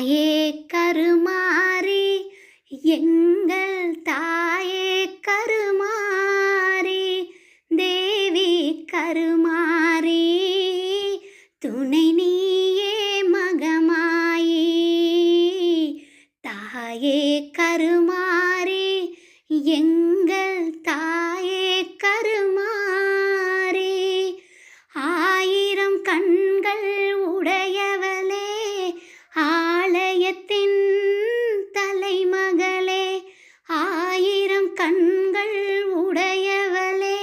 தாயே கருமாரி, எங்கள் தாயே கருமாரி, தேவி கருமாரி, துணை நீயே மகமாயி. தாயே கருமாரி, எங்கள் தாயே கருமாரி, ஆயிரம் கண்கள் உடையவளே, ஆலயத்தின் தலைமகளே, ஆயிரம் கண்கள் உடையவளே,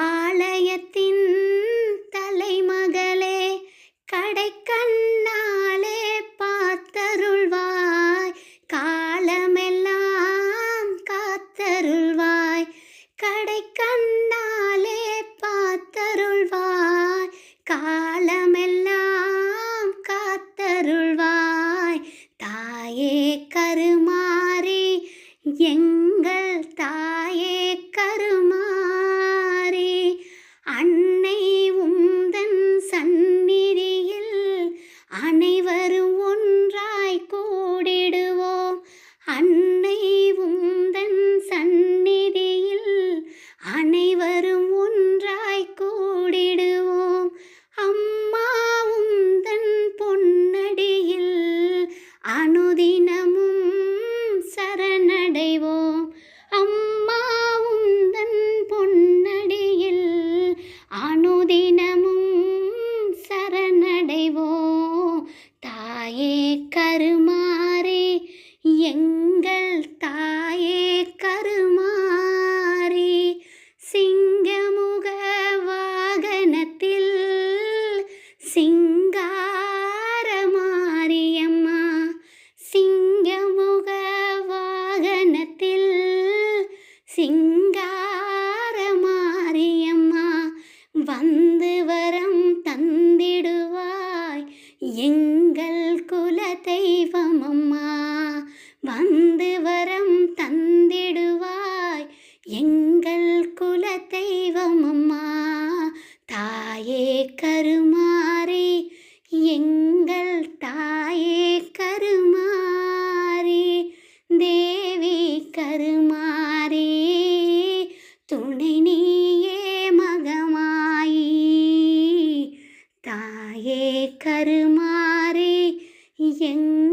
ஆலயத்தின் தலைமகளே, கடைக்கண்ணாலே பார்த்தருள்வாய், காலமெல்லாம் காத்தருள்வாய், கடைக்கண்ணாலே பார்த்தருள்வாய், காலமெல்லாம் காத்தருள்வாய். தாயே கருமாரி, எங்கள் தாயே கருமாரி, அன்னை உந்தன் சந்நிதியில் அனைவரும் ஒன்றாய் கூடிடுவோம். அன்னை உந்தன் சந்நிதியில் அனைவரும் ஒன்றாய் கூடிடுவோம். அம்மா உந்தன் பொன்னடியில் அனுதினமும் சரணடைவோம். அம்மா உந்தன் பொன்னடியில் அனுதினமும் சரணடைவோம். தாயே கருமாரி, எங்கள் தாயே கருமாரி, சிங்கமுக வாகனத்தில் சிங்கார மாரியம்மா, சிங்கமுக வாகனத்தில் சிங்கார மாரியம்மா, வந்து வரம் தந்திடுவாய், எங்கள் குல தெய்வமம்மா, வந்து வரம் தந்திடுவாய், எங்கள் குல தெய்வமம்மா. தாயே கருமாரி, எங்கள் தாயே கருமாரி, தேவி கருமாரி, துணை நீயே மகமாயி. தாயே கருமாரி, எங்கள்